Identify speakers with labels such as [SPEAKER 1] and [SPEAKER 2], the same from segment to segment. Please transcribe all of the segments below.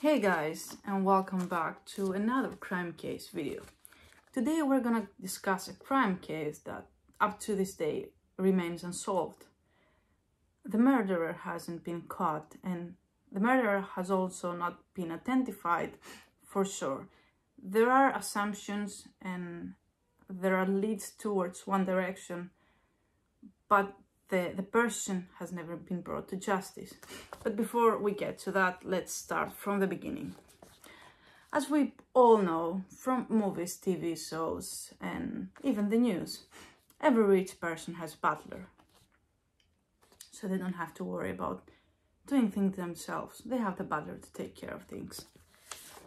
[SPEAKER 1] Hey guys, and welcome back to another crime case video. Today we're gonna discuss a crime case that up to this day remains unsolved. The murderer hasn't been caught and the murderer has also not been identified for sure. There are assumptions and there are leads towards one direction, but the person has never been brought to justice. But before we get to that, let's start from the beginning. As we all know from movies, TV shows, and even the news, every rich person has a butler. So they don't have to worry about doing things themselves. They have the butler to take care of things.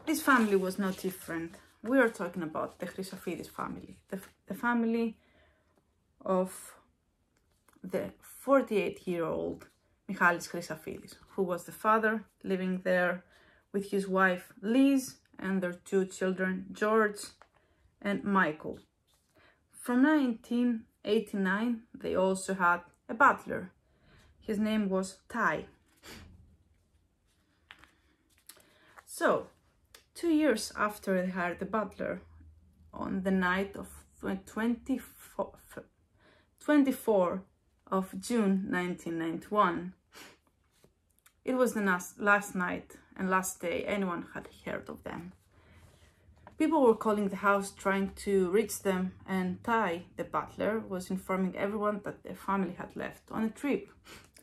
[SPEAKER 1] This family was no different. We are talking about the Chrysafidis family, the family of the 48-year-old Michalis Chrysafidis, who was the father living there with his wife Liz and their two children, George and Michael. From 1989, they also had a butler. His name was Ty. So, 2 years after they hired the butler, on the night of 24 of June 1991. It was the last night and last day anyone had heard of them. People were calling the house trying to reach them, and Ty, the butler, was informing everyone that their family had left on a trip,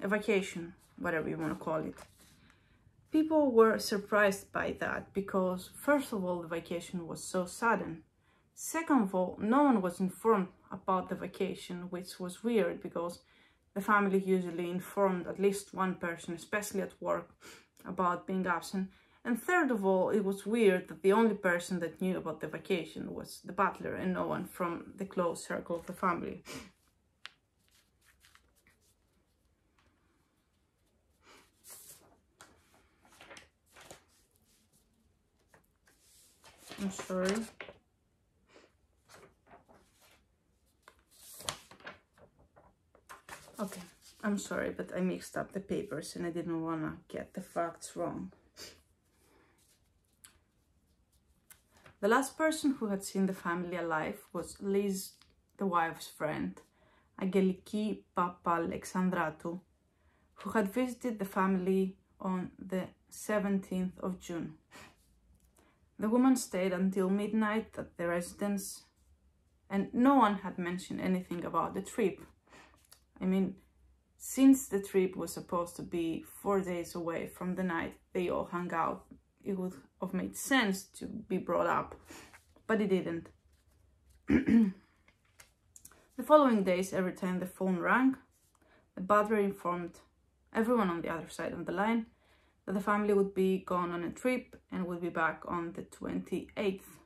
[SPEAKER 1] a vacation, whatever you want to call it. People were surprised by that because, first of all, the vacation was so sudden. Second of all, no one was informed about the vacation, which was weird because the family usually informed at least one person, especially at work, about being absent. And third of all, it was weird that the only person that knew about the vacation was the butler and no one from the close circle of the family. I'm sorry. Okay, I'm sorry, but I mixed up the papers and I didn't want to get the facts wrong. The last person who had seen the family alive was Liz, the wife's friend, Angeliki Papalexandratou, who had visited the family on the 17th of June. The woman stayed until midnight at the residence, and no one had mentioned anything about the trip. I mean, since the trip was supposed to be 4 days away from the night they all hung out, it would have made sense to be brought up, but it didn't. The following days, every time the phone rang, the butler informed everyone on the other side of the line that the family would be gone on a trip and would be back on the 28th.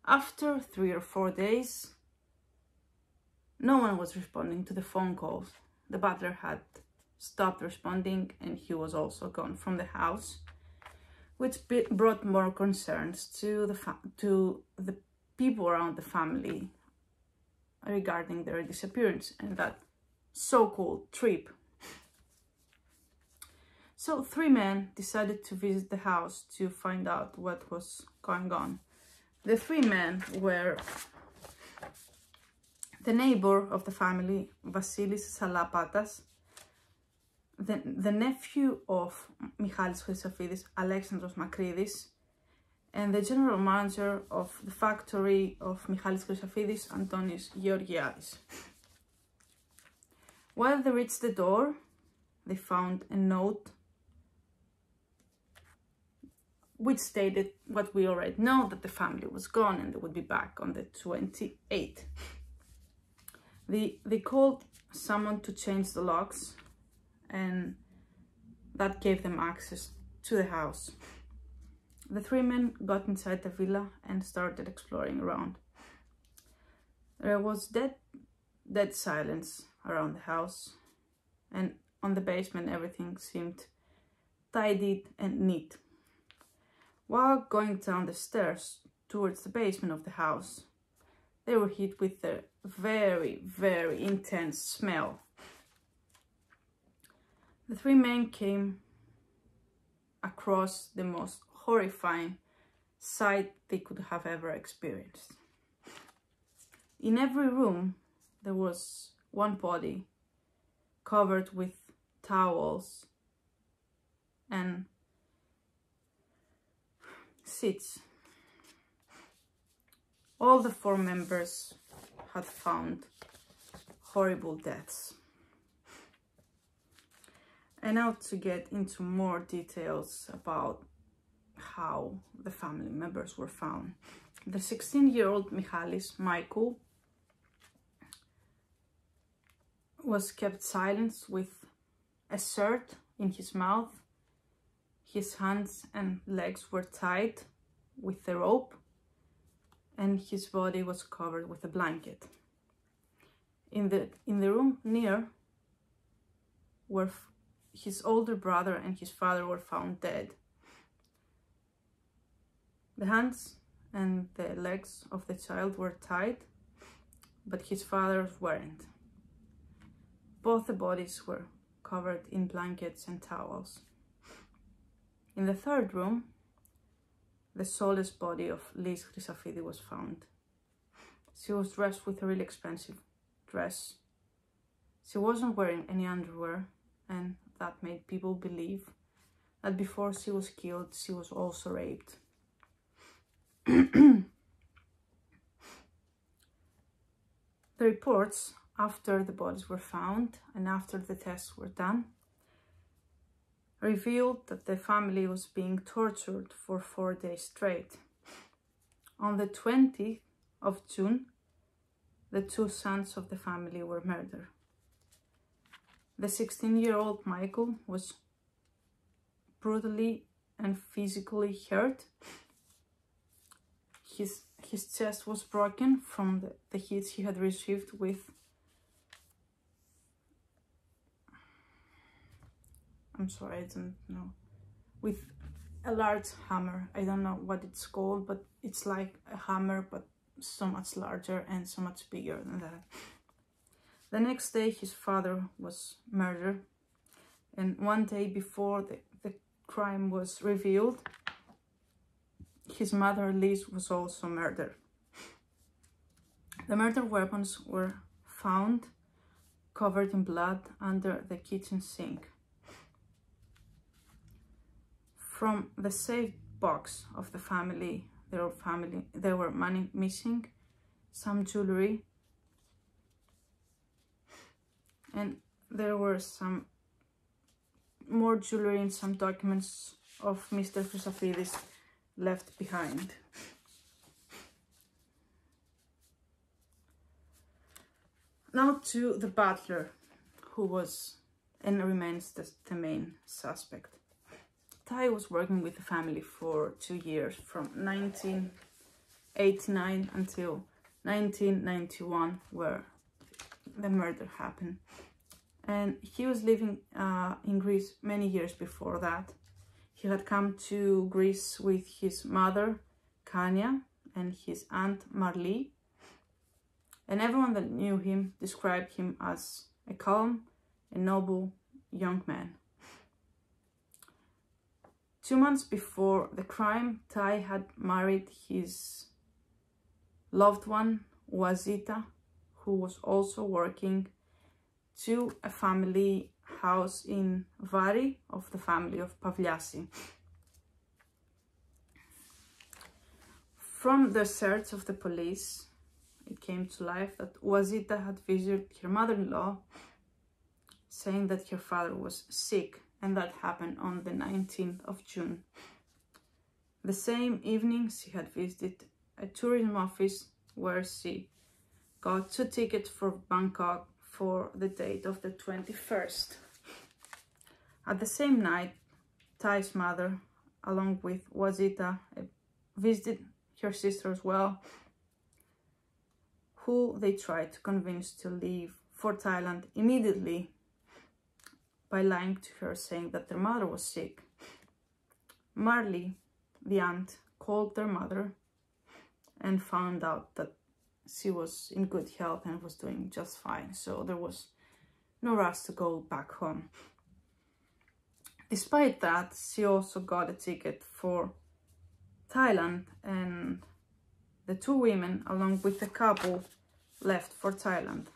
[SPEAKER 1] After 3 or 4 days, no one was responding to the phone calls. The butler had stopped responding and he was also gone from the house, which brought more concerns to the people around the family regarding their disappearance and that so-called trip. So 3 men decided to visit the house to find out what was going on. The 3 men were the neighbor of the family, Vasilis Salapatas, the nephew of Michalis Chrysafidis, Alexandros Makridis, and the general manager of the factory of Michalis Chrysafidis, Antonis Georgiadis. While they reached the door, they found a note which stated what we already know, that the family was gone and they would be back on the 28th. They called someone to change the locks and that gave them access to the house. The 3 men got inside the villa and started exploring around. There was dead silence around the house, and on the basement everything seemed tidied and neat. While going down the stairs towards the basement of the house, they were hit with a very, very intense smell. The 3 men came across the most horrifying sight they could have ever experienced. In every room, there was one body covered with towels and seats. All the 4 members had found horrible deaths. And now to get into more details about how the family members were found. The 16-year-old Michael was kept silent with a shirt in his mouth. His hands and legs were tied with a rope, and his body was covered with a blanket. In the room near were his older brother and his father were found dead. The hands and the legs of the child were tied, but his father's weren't. Both the bodies were covered in blankets and towels. In the 3rd room, the soulless body of Liz Chrysafidis was found. She was dressed with a really expensive dress. She wasn't wearing any underwear, and that made people believe that before she was killed, she was also raped. The reports after the bodies were found and after the tests were done revealed that the family was being tortured for 4 days straight. On the 20th of June, the 2 sons of the family were murdered. The 16-year-old Michael was brutally and physically hurt. His chest was broken from the hits he had received with with a large hammer. I don't know what it's called, but it's like a hammer, but so much larger and so much bigger than that. The next day, his father was murdered, and 1 day before the crime was revealed, his mother, Liz, was also murdered. The murder weapons were found covered in blood under the kitchen sink. From the safe box of the family, there were money missing, some jewelry, and there were some more jewelry and some documents of Mr. Chrysafidis left behind. Now to the butler, who was and remains the main suspect. Ty was working with the family for 2 years, from 1989 until 1991, where the murder happened. And he was living in Greece many years before that. He had come to Greece with his mother, Kania, and his aunt, Marli. And everyone that knew him described him as a calm and noble young man. 2 months before the crime, Ty had married his loved one, Wazita, who was also working to a family house in Vari of the family of Pavliasi. From the search of the police, it came to life that Wazita had visited her mother-in-law, saying that her father was sick, and that happened on the 19th of June. The same evening, she had visited a tourism office where she got 2 tickets for Bangkok for the date of the 21st. At the same night, Ty's mother, along with Wazita, visited her sister as well, who they tried to convince to leave for Thailand immediately by lying to her, saying that their mother was sick. Marley, the aunt, called their mother and found out that she was in good health and was doing just fine, so there was no rush to go back home. Despite that, she also got a ticket for Thailand, and the two women, along with the couple, left for Thailand.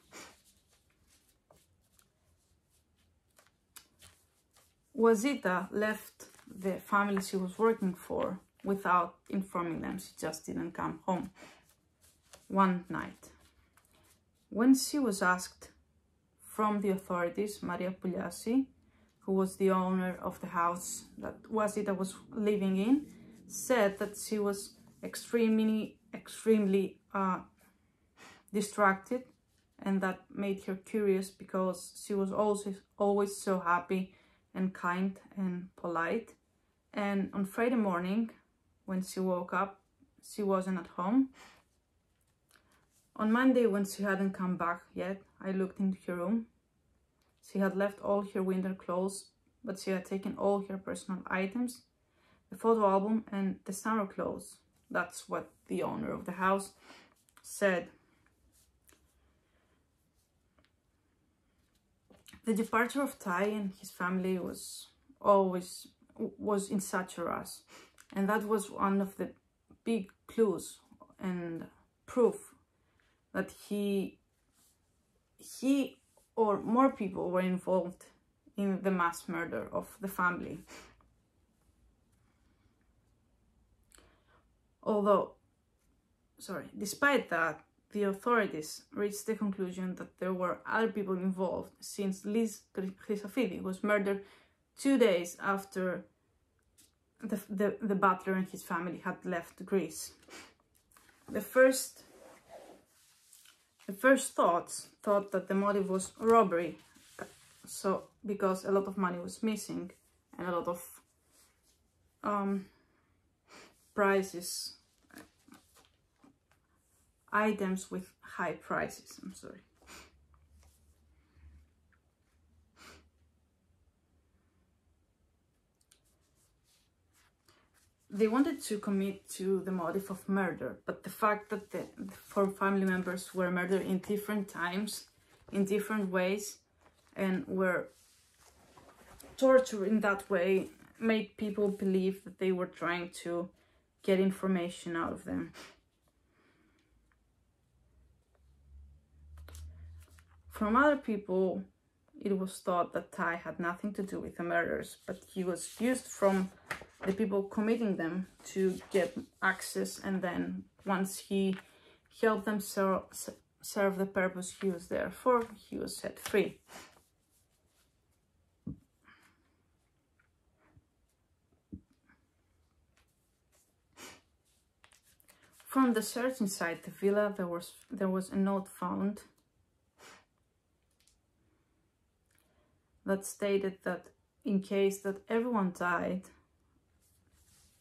[SPEAKER 1] Wasita left the family she was working for without informing them. She just didn't come home one night. When she was asked from the authorities, Maria Pugliasi, who was the owner of the house that Wasita was living in, said that she was extremely distracted, and that made her curious because she was always so happy and kind and polite. And on Friday morning, when she woke up, she wasn't at home. On Monday, when she hadn't come back yet, I looked into her room. She had left all her winter clothes, but she had taken all her personal items, the photo album and the summer clothes. That's what the owner of the house said. The departure of Ty and his family was in such a rush, and that was one of the big clues and proof that he or more people were involved in the mass murder of the family. Despite that, the authorities reached the conclusion that there were other people involved, since Liz Chrysafidis was murdered 2 days after the butler and his family had left Greece. The first thought that the motive was robbery, so because a lot of money was missing and a lot of items with high prices. They wanted to commit to the motive of murder, but the fact that the 4 family members were murdered in different times, in different ways, and were tortured in that way, made people believe that they were trying to get information out of them. From other people, it was thought that Ty had nothing to do with the murders, but he was used from the people committing them to get access, and then once he helped them serve the purpose he was there for, he was set free. From the search inside the villa, there was a note found that stated that in case that everyone died,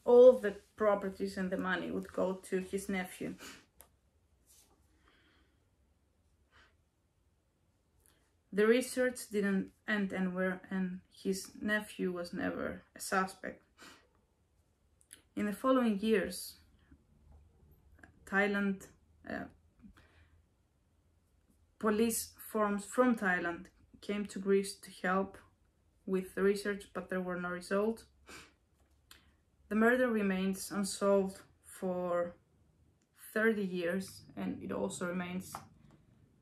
[SPEAKER 1] all the properties and the money would go to his nephew. The research didn't end anywhere, and his nephew was never a suspect. In the following years, police forms from Thailand came to Greece to help with the research, but there were no results. The murder remains unsolved for 30 years, and it also remains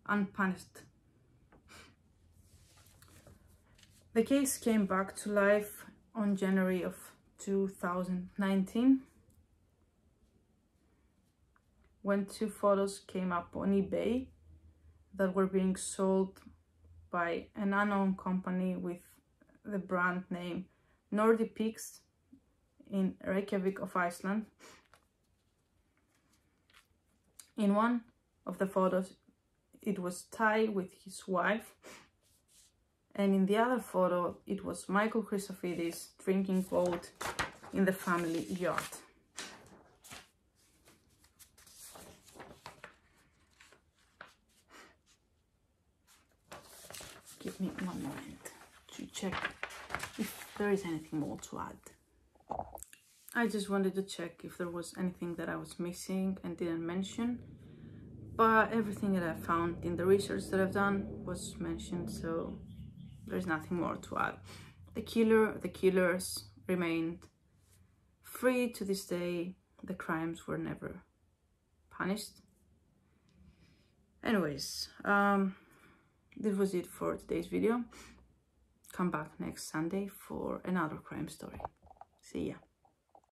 [SPEAKER 1] unpunished. The case came back to life on January of 2019, when 2 photos came up on eBay that were being sold by an unknown company with the brand name Nordic Peaks in Reykjavik of Iceland. In one of the photos, it was Ty with his wife, and in the other photo, it was Michael Chrysafidis drinking boat in the family yacht. Give me one moment to check if there is anything more to add. I just wanted to check if there was anything that I was missing and didn't mention, but everything that I found in the research that I've done was mentioned, so there's nothing more to add. the killers remained free to this day. The crimes were never punished. Anyways, this was it for today's video. Come back next Sunday for another crime story. See ya.